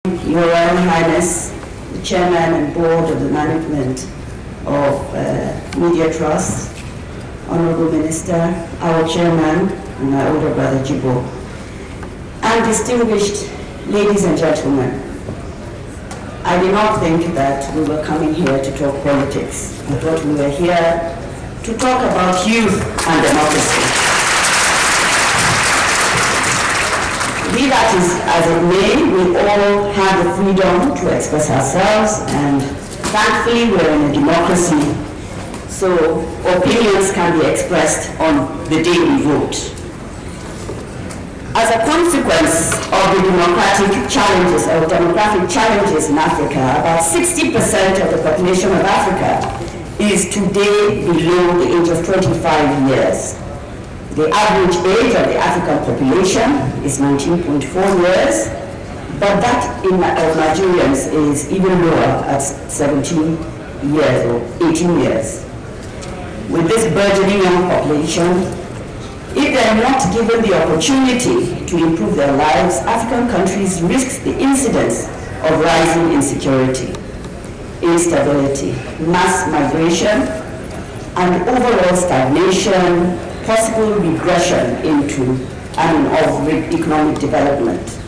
Your Royal Highness, the Chairman and Board of the Management of Media Trust, Honorable Minister, our Chairman, and my older brother Jibo, and distinguished ladies and gentlemen, I did not think that we were coming here to talk politics. I thought we were here to talk about youth and democracy. Be that as it may, we all have the freedom to express ourselves, and thankfully we're in a democracy, so opinions can be expressed on the day we vote. As a consequence of the democratic challenges or demographic challenges in Africa, about 60% of the population of Africa is today below the age of 25 years. The average age of the African population is 19.4 years, but that of Nigerians is even lower at 17 years or 18 years. With this burgeoning young population, if they are not given the opportunity to improve their lives, African countries risk the incidence of rising insecurity, instability, mass migration, and overall stagnation, possible regression into and of economic development.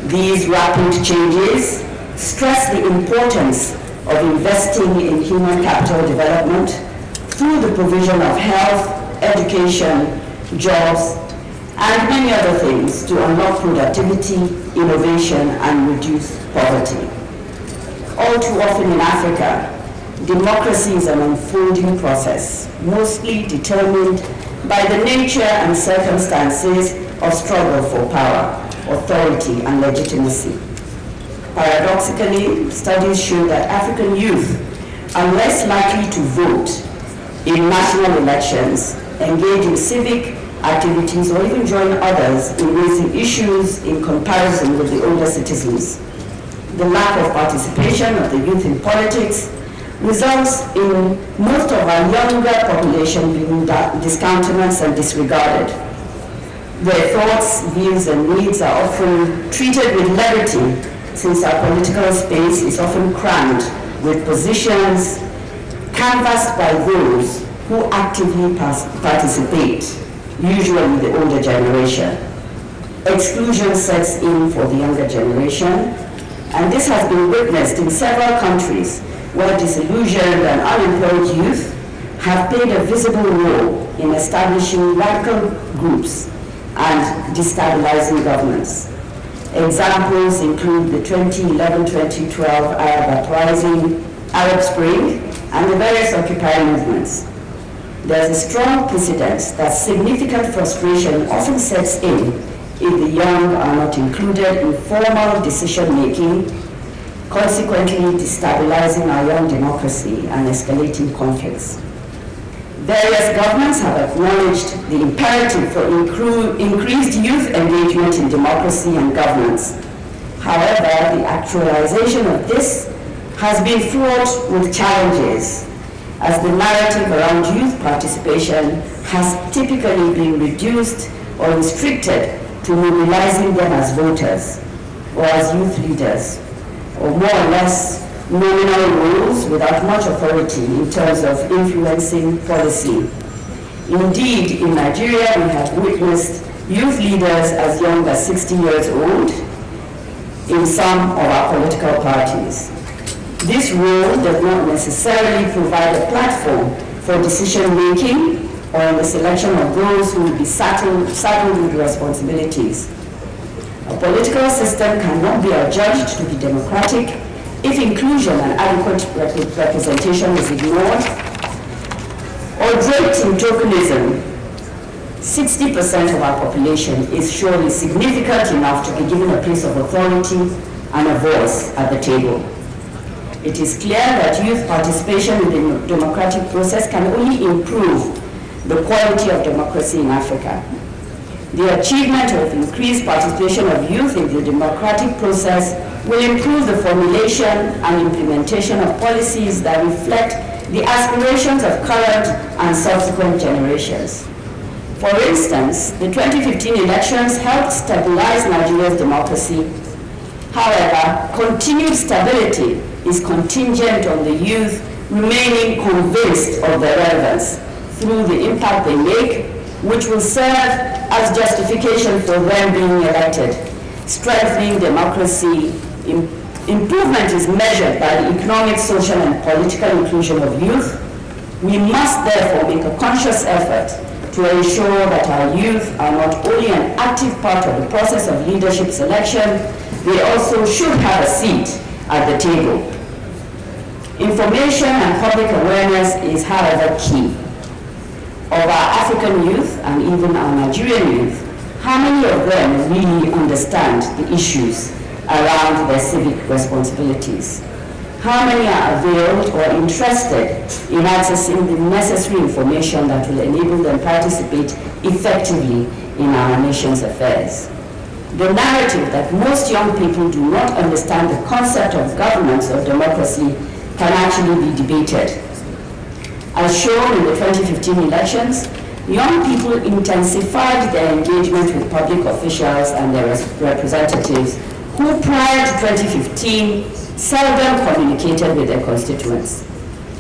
These rapid changes stress the importance of investing in human capital development through the provision of health, education, jobs, and many other things to unlock productivity, innovation, and reduce poverty. All too often in Africa, democracy is an unfolding process, mostly determined by the nature and circumstances of struggle for power, authority, and legitimacy. Paradoxically, studies show that African youth are less likely to vote in national elections, engage in civic activities, or even join others in raising issues in comparison with the older citizens. The lack of participation of the youth in politics results in most of our younger population being discountenanced and disregarded. Their thoughts, views, and needs are often treated with levity, since our political space is often crammed with positions canvassed by those who actively participate, usually the older generation. Exclusion sets in for the younger generation, and this has been witnessed in several countries where disillusioned and unemployed youth have played a visible role in establishing radical groups and destabilizing governments. Examples include the 2011-2012 Arab uprising, Arab Spring, and the various Occupy movements. There's a strong precedent that significant frustration often sets in if the young are not included in formal decision-making, consequently destabilizing our young democracy and escalating conflicts. Various governments have acknowledged the imperative for increased youth engagement in democracy and governance. However, the actualization of this has been fraught with challenges, as the narrative around youth participation has typically been reduced or restricted to mobilizing them as voters or as youth leaders, or more or less nominal roles without much authority in terms of influencing policy. Indeed, in Nigeria, we have witnessed youth leaders as young as 60 years old in some of our political parties. This role does not necessarily provide a platform for decision-making or in the selection of those who will be saddled with responsibilities. A political system cannot be adjudged to be democratic if inclusion and adequate representation is ignored or draped in tokenism. 60% of our population is surely significant enough to be given a place of authority and a voice at the table. It is clear that youth participation in the democratic process can only improve the quality of democracy in Africa. The achievement of increased participation of youth in the democratic process will improve the formulation and implementation of policies that reflect the aspirations of current and subsequent generations. For instance, the 2015 elections helped stabilize Nigeria's democracy, However, continued stability is contingent on the youth remaining convinced of their relevance through the impact they make, which will serve as justification for them being elected. Strengthening democracy, improvement is measured by the economic, social, and political inclusion of youth. We must therefore make a conscious effort to ensure that our youth are not only an active part of the process of leadership selection, they also should have a seat at the table. Information and public awareness is, however, key. Of our African youth and even our Nigerian youth, how many of them really understand the issues around their civic responsibilities? How many are availed or interested in accessing the necessary information that will enable them to participate effectively in our nation's affairs? The narrative that most young people do not understand the concept of governance or democracy can actually be debated. As shown in the 2015 elections, young people intensified their engagement with public officials and their representatives who prior to 2015 seldom communicated with their constituents.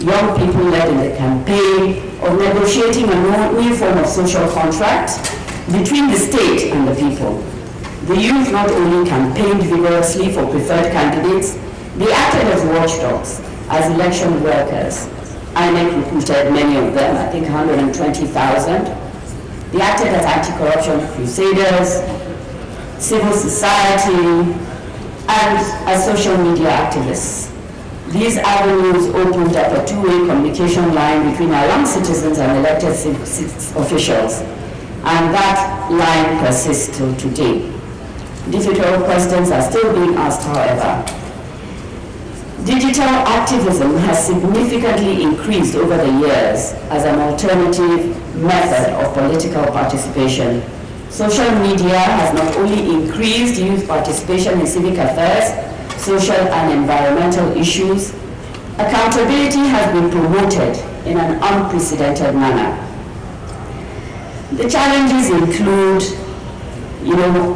Young people led in the campaign of negotiating a new form of social contract between the state and the people. The youth not only campaigned vigorously for preferred candidates, they acted as watchdogs, as election workers. INEC recruited many of them, I think 120,000. They acted as anti-corruption crusaders, civil society, and as social media activists. These avenues opened up a two-way communication line between our young citizens and elected officials, and that line persists till today. Difficult questions are still being asked, however. Digital activism has significantly increased over the years as an alternative method of political participation. Social media has not only increased youth participation in civic affairs, social and environmental issues, accountability has been promoted in an unprecedented manner. The challenges include,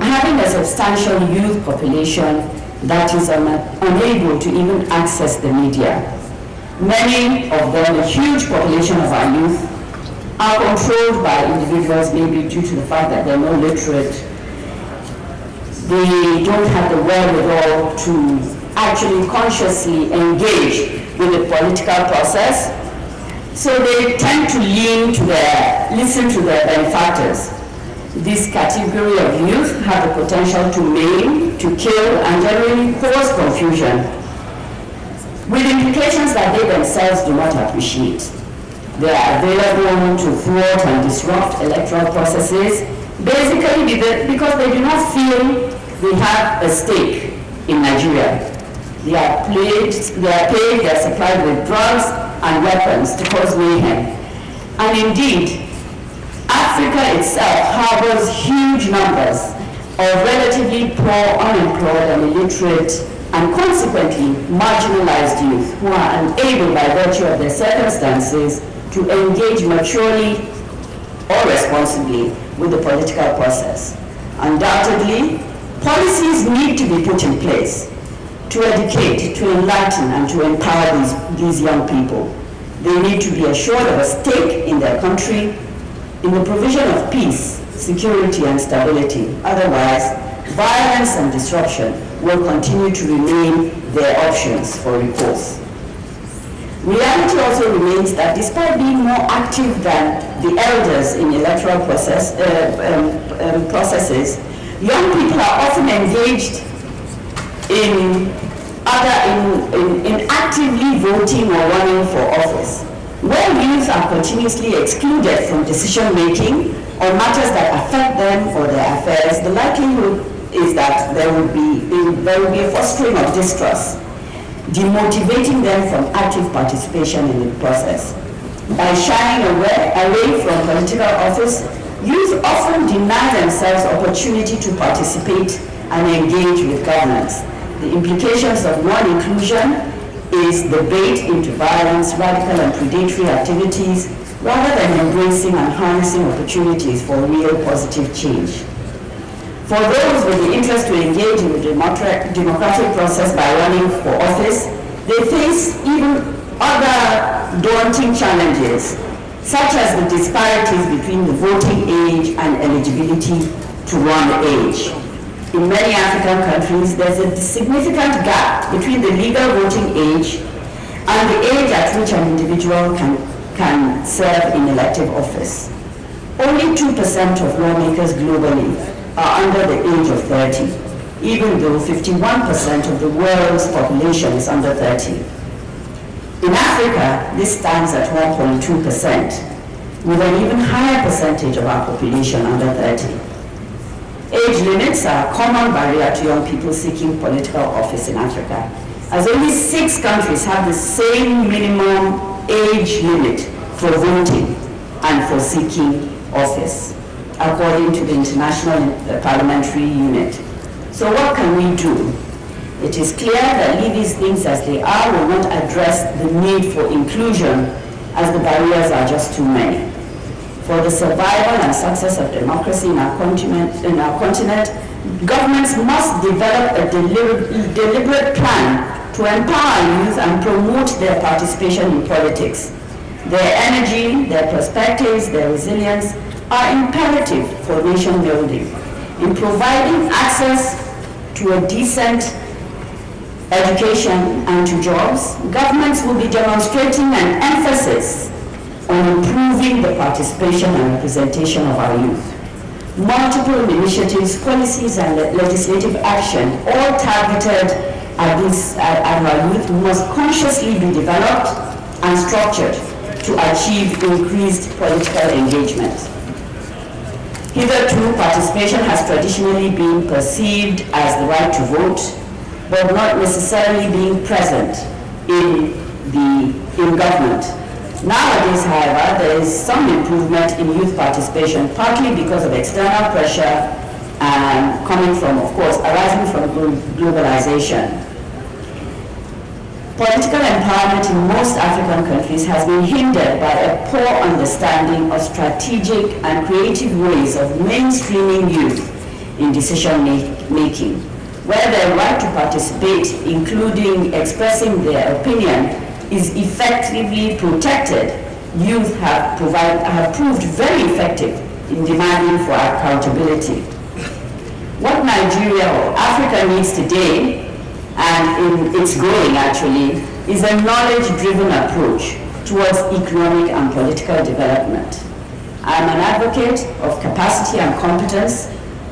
having a substantial youth population that is unable to even access the media. Many of them, a huge population of our youth, are controlled by individuals, maybe due to the fact that they're not literate. They don't have the wherewithal to actually consciously engage with the political process. So they tend to listen to their benefactors. This category of youth have the potential to maim, to kill, and generally cause confusion, with implications that they themselves do not appreciate. They are available to thwart and disrupt electoral processes, basically because they do not feel they have a stake in Nigeria. They are paid, they are supplied with drugs and weapons to cause mayhem. And indeed, Africa itself harbors huge numbers of relatively poor, unemployed, and illiterate, and consequently marginalized youth who are unable, by virtue of their circumstances, to engage maturely or responsibly with the political process. Undoubtedly, policies need to be put in place to educate, to enlighten, and to empower these young people. They need to be assured of a stake in their country, in the provision of peace, security, and stability. Otherwise, violence and disruption will continue to remain their options for recourse. Reality also remains that despite being more active than the elders in electoral processes, young people are often engaged in actively voting or running for office. Where youth are continuously excluded from decision-making on matters that affect them or their affairs, the likelihood is that there will be a fostering of distrust, demotivating them from active participation in the process. By shying away from political office, youth often deny themselves opportunity to participate and engage with governance. The implications of non-inclusion is the bait into violence, radical and predatory activities, rather than embracing and harnessing opportunities for real positive change. For those with the interest to engage in the democratic process by running for office, they face even other daunting challenges, such as the disparities between the voting age and eligibility to run age. In many African countries, there's a significant gap between the legal voting age and the age at which an individual can serve in elective office. Only 2% of lawmakers globally are under the age of 30, even though 51% of the world's population is under 30. In Africa, this stands at 1.2%, with an even higher percentage of our population under 30. Age limits are a common barrier to young people seeking political office in Africa, as only 6 countries have the same minimum age limit for voting and for seeking office, according to the International Parliamentary Unit. So what can we do? It is clear that leaving things as they are will not address the need for inclusion, as the barriers are just too many. For the survival and success of democracy in our continent, governments must develop a deliberate plan to empower youth and promote their participation in politics. Their energy, their perspectives, their resilience are imperative for nation building. In providing access to a decent education and to jobs, governments will be demonstrating an emphasis on improving the participation and representation of our youth. Multiple initiatives, policies, and legislative action, all targeted at our youth, must consciously be developed and structured to achieve increased political engagement. Hitherto, participation has traditionally been perceived as the right to vote, but not necessarily being present in government. Nowadays, however, there is some improvement in youth participation, partly because of external pressure coming from, of course, arising from globalization. Political empowerment in most African countries has been hindered by a poor understanding of strategic and creative ways of mainstreaming youth in decision making, where their right to participate, including expressing their opinion, is effectively protected. Youth have proved very effective in demanding for accountability. What Nigeria or Africa needs today, and it's growing actually, is a knowledge-driven approach towards economic and political development. I'm an advocate of capacity and competence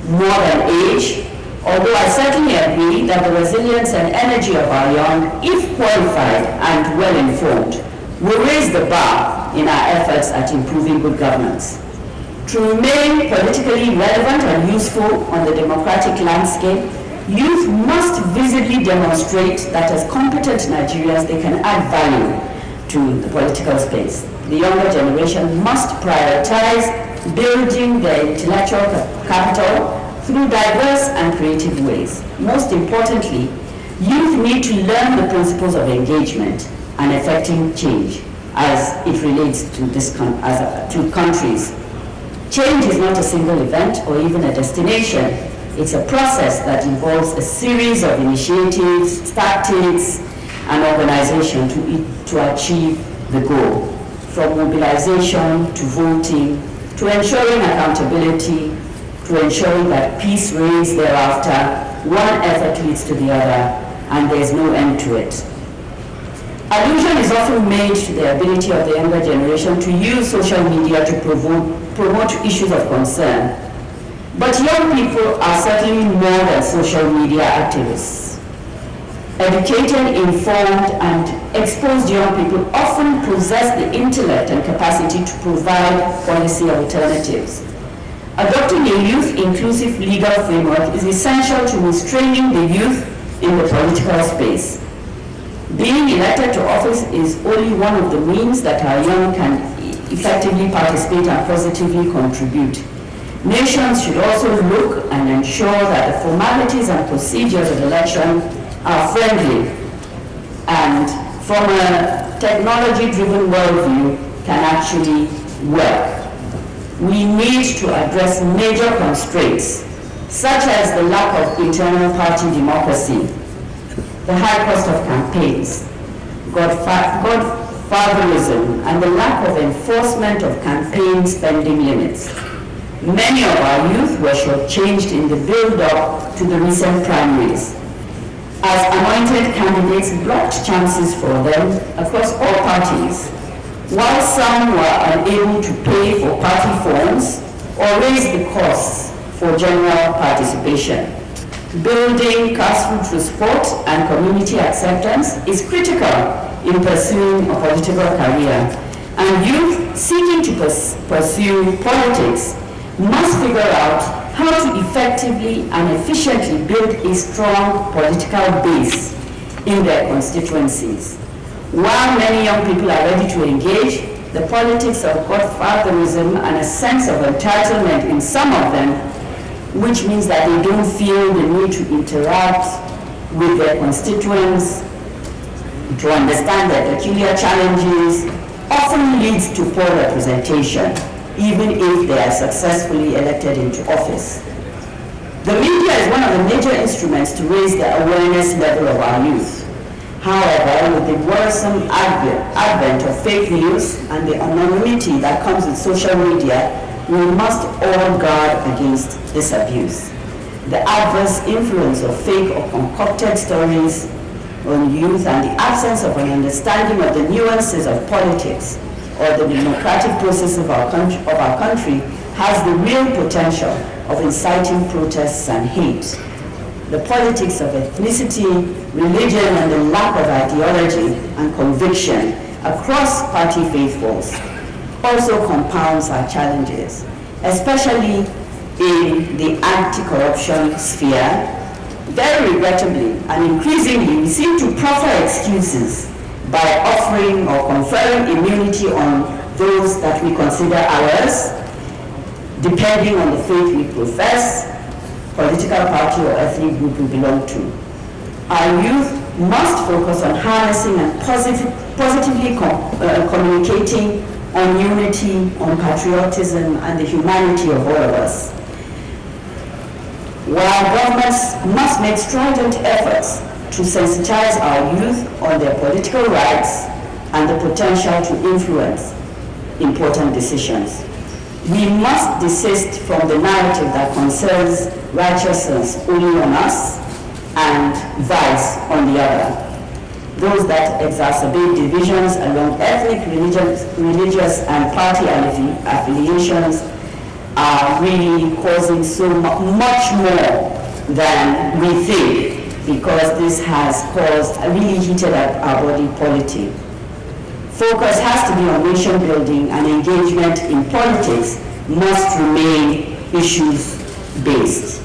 more than age, although I certainly agree that the resilience and energy of our young, if qualified and well-informed, will raise the bar in our efforts at improving good governance. To remain politically relevant and useful on the democratic landscape, youth must visibly demonstrate that as competent Nigerians, they can add value to the political space. The younger generation must prioritize building their intellectual capital through diverse and creative ways. Most importantly, youth need to learn the principles of engagement and effecting change as it relates to countries. Change is not a single event or even a destination. It's a process that involves a series of initiatives, tactics, and organization to achieve the goal, from mobilization to voting, to ensuring accountability, to ensuring that peace reigns thereafter. One effort leads to the other, and there's no end to it. Allusion is often made to the ability of the younger generation to use social media to promote issues of concern. But young people are certainly more than social media activists. Educated, informed, and exposed young people often possess the intellect and capacity to provide policy alternatives. Adopting a youth-inclusive legal framework is essential to restraining the youth in the political space. Being elected to office is only one of the means that our young can effectively participate and positively contribute. Nations should also look and ensure that the formalities and procedures of election are friendly and, from a technology-driven worldview, can actually work. We need to address major constraints such as the lack of internal party democracy, the high cost of campaigns, godfatherism, and the lack of enforcement of campaign spending limits. Many of our youth were shortchanged in the build-up to the recent primaries, as anointed candidates blocked chances for them across all parties, while some were unable to pay for party forms or raise the costs for general participation. Building grassroots support and community acceptance is critical in pursuing a political career, and youth seeking to pursue politics must figure out how to effectively and efficiently build a strong political base in their constituencies. While many young people are ready to engage, the politics of godfatherism and a sense of entitlement in some of them, which means that they don't feel the need to interact with their constituents, to understand their peculiar challenges, often leads to poor representation, even if they are successfully elected into office. The media is one of the major instruments to raise the awareness level of our youth. However, with the worrisome advent of fake news and the anonymity that comes with social media, we must all guard against this abuse. The adverse influence of fake or concocted stories on youth and the absence of an understanding of the nuances of politics or the democratic process of our country has the real potential of inciting protests and hate. The politics of ethnicity, religion, and the lack of ideology and conviction across party faithfuls also compounds our challenges, especially in the anti-corruption sphere. Very regrettably and increasingly, we seem to proffer excuses by offering or conferring immunity on those that we consider ours, depending on the faith we profess, political party or ethnic group we belong to. Our youth must focus on harnessing and positively communicating on unity, on patriotism, and the humanity of all of us. While governments must make stringent efforts to sensitize our youth on their political rights and the potential to influence important decisions, we must desist from the narrative that concerns righteousness only on us and vice on the other. Those that exacerbate divisions along ethnic, religious, and party affiliations are really causing so much more than we think, because this has caused a really heated up our body politic. Focus has to be on nation building, and engagement in politics must remain issues-based.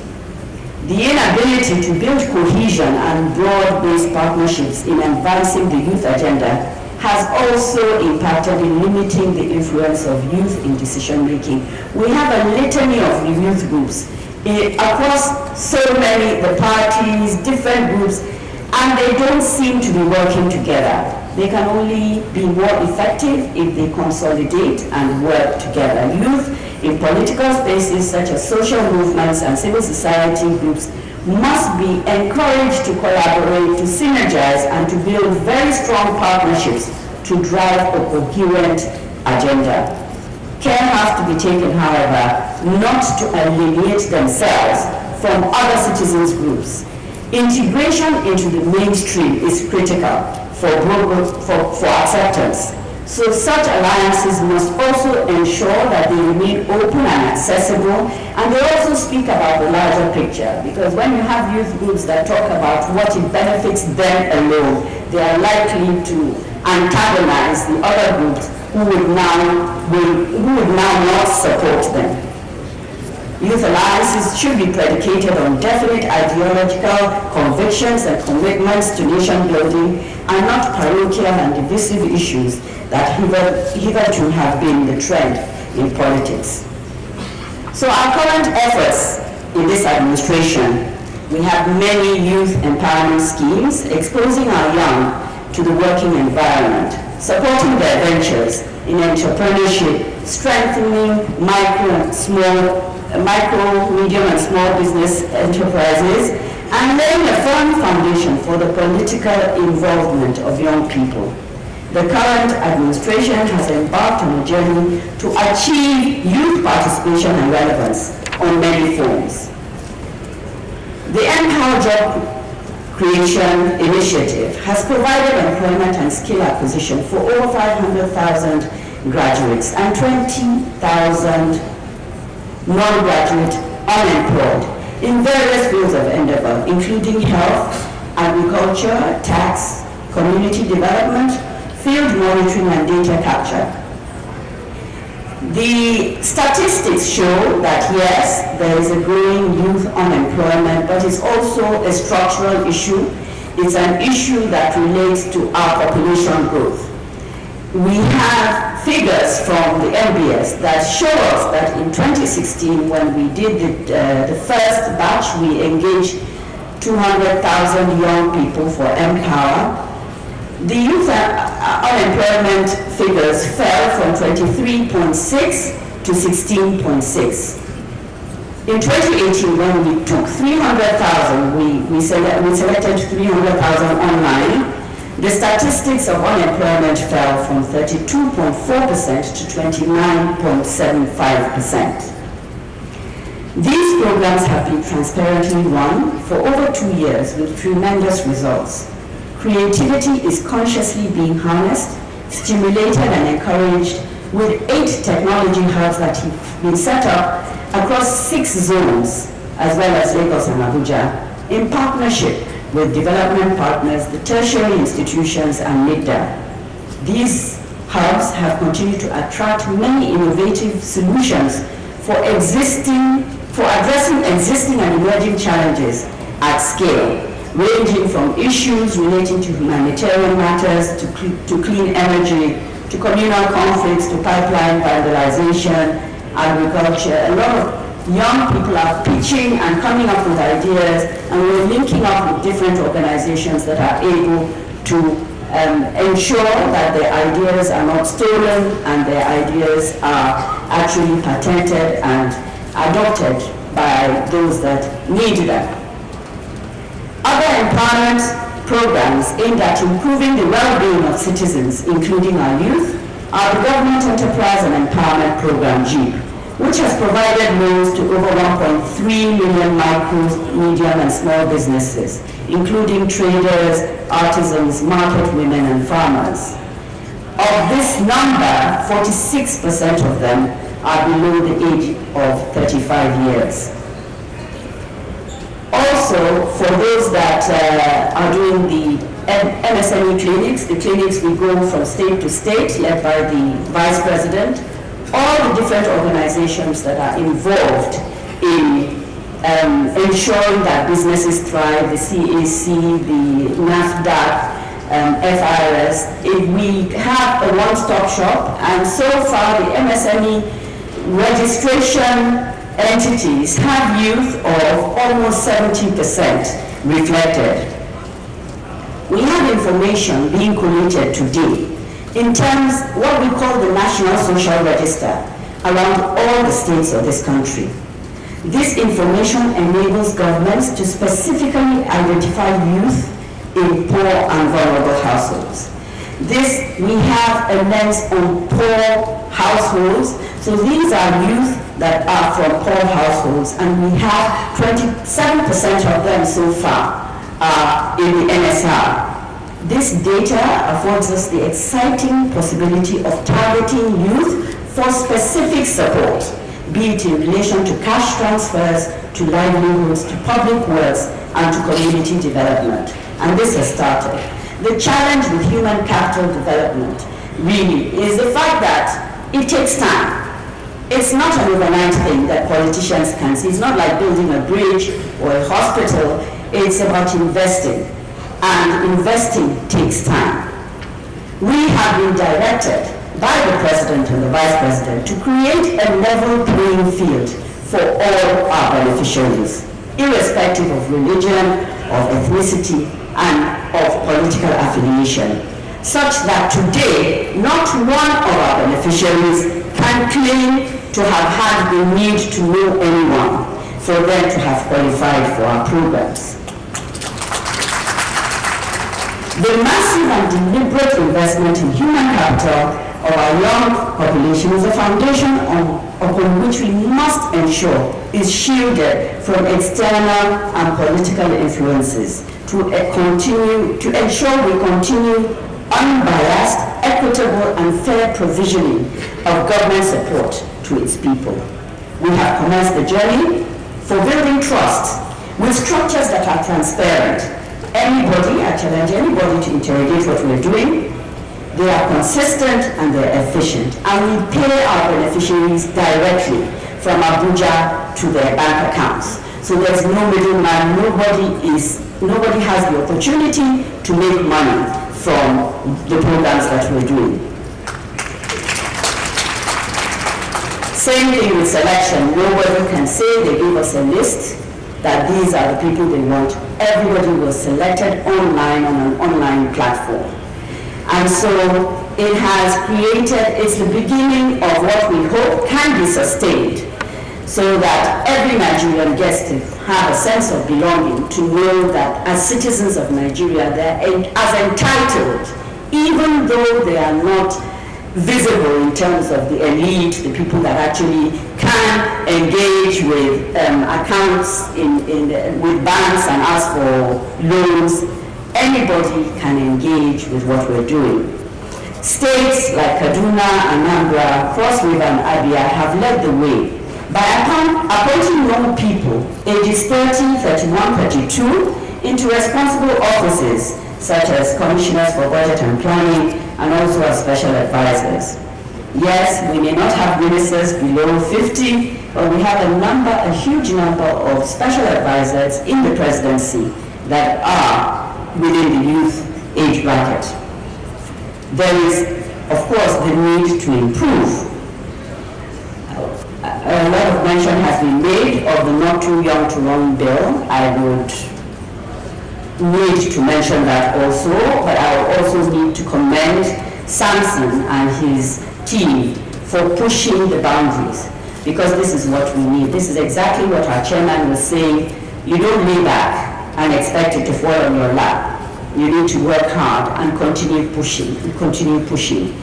The inability to build cohesion and broad-based partnerships in advancing the youth agenda has also impacted in limiting the influence of youth in decision-making. We have a litany of youth groups across so many, the parties, different groups, and they don't seem to be working together. They can only be more effective if they consolidate and work together. Youth in political spaces such as social movements and civil society groups must be encouraged to collaborate, to synergize, and to build very strong partnerships to drive a coherent agenda. Care has to be taken, however, not to alienate themselves from other citizens groups. Integration into the mainstream is critical for acceptance. So such alliances must also ensure that they remain open and accessible, and they also speak about the larger picture, because when you have youth groups that talk about what it benefits them alone, they are likely to antagonize the other groups who would now not support them. Youth alliances should be predicated on definite ideological convictions and commitments to nation building, and not parochial and divisive issues that hitherto have been the trend in politics. So our current efforts in this administration, we have many youth empowerment schemes exposing our young to the working environment, supporting their ventures in entrepreneurship, strengthening micro and small micro, medium, and small business enterprises, and laying a firm foundation for the political involvement of young people. The current administration has embarked on a journey to achieve youth participation and relevance on many forms. The Empower Job Creation Initiative has provided employment and skill acquisition for over 500,000 graduates and 20,000 non-graduate unemployed in various fields of endeavor, including health, agriculture, tax, community development, field monitoring, and data capture. The statistics show that yes, there is a growing youth unemployment, but it's also a structural issue. It's an issue that relates to our population growth. We have figures from the NBS that show us that in 2016, when we did the first batch, we engaged 200,000 young people for Empower. The youth unemployment figures fell from 23.6 to 16.6. In 2018, when we took 300,000, we selected 300,000 online. The statistics of unemployment fell from 32.4% to 29.75%. These programs have been transparently run for over 2 years with tremendous results. Creativity is consciously being harnessed, stimulated, and encouraged with 8 technology hubs that have been set up across 6 zones, as well as Lagos and Abuja, in partnership with development partners, the tertiary institutions, and NIDA. These hubs have continued to attract many innovative solutions for addressing existing and emerging challenges at scale, ranging from issues relating to humanitarian matters, to clean energy, to communal conflicts, to pipeline vandalization, agriculture. A lot of young people are pitching and coming up with ideas, and we're linking up with different organizations that are able to ensure that their ideas are not stolen and their ideas are actually patented and adopted by those that need them. Other empowerment programs aimed at improving the well-being of citizens, including our youth, are the Government Enterprise and Empowerment Program, GEEP, which has provided loans to over 1.3 million micro, medium, and small businesses, including traders, artisans, market women, and farmers. Of this number, 46% of them are below the age of 35 years. Also, for those that are doing the MSME clinics, the clinics we go from state to state, led by the Vice President, all the different organizations that are involved in ensuring that businesses thrive, the CAC, the NAFDAC, FIRS, we have a one-stop shop, and so far the MSME registration entities have youth of almost 70% reflected. We have information being collated today in terms of what we call the National Social Register around all the states of this country. This information enables governments to specifically identify youth in poor and vulnerable households. We have a lens on poor households. So these are youth that are from poor households, and we have 27% of them so far in the NSR. This data affords us the exciting possibility of targeting youth for specific support, be it in relation to cash transfers, to livelihoods, to public works, and to community development. And this has started. The challenge with human capital development really is the fact that it takes time. It's not an overnight thing that politicians can see. It's not like building a bridge or a hospital. It's about investing. And investing takes time. We have been directed by the President and the Vice President to create a level playing field for all our beneficiaries, irrespective of religion, of ethnicity, and of political affiliation, such that today not one of our beneficiaries can claim to have had the need to know anyone for them to have qualified for our programs. The massive and deliberate investment in human capital of our young population is a foundation upon which we must ensure is shielded from external and political influences to ensure we continue unbiased, equitable, and fair provisioning of government support to its people. We have commenced the journey for building trust with structures that are transparent. I challenge anybody to interrogate what we're doing. They are consistent and they're efficient. And we pay our beneficiaries directly from Abuja to their bank accounts. So there's no middleman, nobody has the opportunity to make money from the programs that we're doing. Same thing with selection. Nobody can say they gave us a list that these are the people they want. Everybody was selected online on an online platform. And so it has created, it's the beginning of what we hope can be sustained, so that every Nigerian gets to have a sense of belonging, to know that as citizens of Nigeria, they're as entitled, even though they are not visible in terms of the elite, the people that actually can engage with accounts with banks and ask for loans. Anybody can engage with what we're doing. States like Kaduna, Anambra, Cross River, and Abia have led the way by appointing young people, ages 30, 31, 32, into responsible offices such as commissioners for budget and planning, and also as special advisors. Yes, we may not have ministers below 50, but we have a huge number of special advisors in the presidency that are within the youth age bracket. There is, of course, the need to improve. A lot of mention has been made of the Not Too Young to Run bill. I would need to mention that also, but I also need to commend Samson and his team for pushing the boundaries, because this is what we need. This is exactly what our chairman was saying. You don't lay back and expect it to fall on your lap. You need to work hard and continue pushing,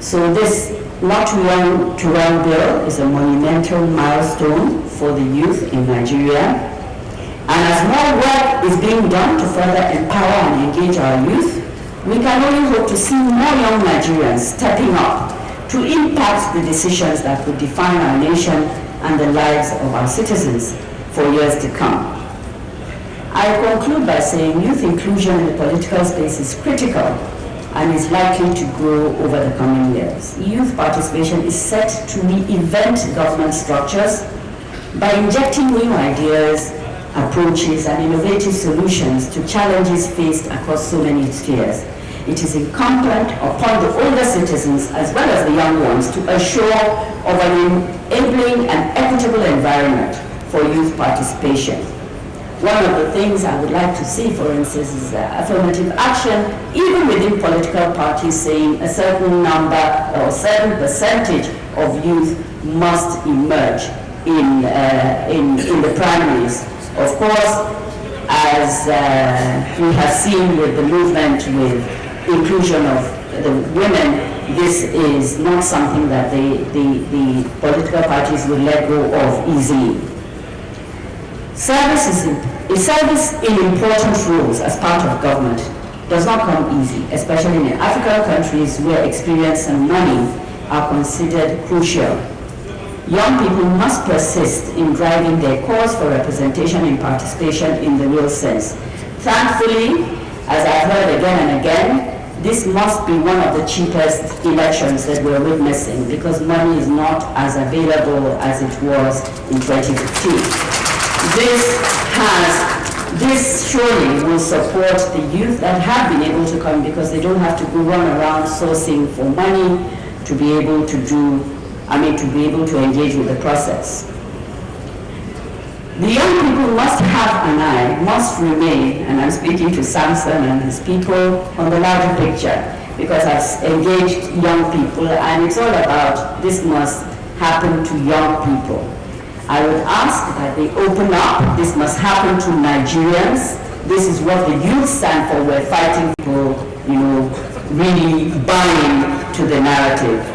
So this Not Too Young to Run bill is a monumental milestone for the youth in Nigeria. And as more work is being done to further empower and engage our youth, we can only hope to see more young Nigerians stepping up to impact the decisions that will define our nation and the lives of our citizens for years to come. I conclude by saying youth inclusion in the political space is critical and is likely to grow over the coming years. Youth participation is set to reinvent government structures by injecting new ideas, approaches, and innovative solutions to challenges faced across so many spheres. It is incumbent upon the older citizens as well as the young ones to assure of an enabling and equitable environment for youth participation. One of the things I would like to see, for instance, is affirmative action, even within political parties, saying a certain number or a certain percentage of youth must emerge in the primaries. Of course, as we have seen with the movement with inclusion of the women, this is not something that the political parties will let go of easily. Service in important roles as part of government does not come easy, especially in African countries where experience and money are considered crucial. Young people must persist in driving their cause for representation and participation in the real sense. Thankfully, as I've heard again and again, this must be one of the cheapest elections that we're witnessing, because money is not as available as it was in 2015. This surely will support the youth that have been able to come, because they don't have to go run around sourcing for money to be able to engage with the process. The young people must have an eye, must remain, and I'm speaking to Samson and his people, on the larger picture, because I've engaged young people, and it's all about this must happen to young people. I would ask that they open up. This must happen to Nigerians. This is what the youth stand for. We're fighting for, really buying to the narrative.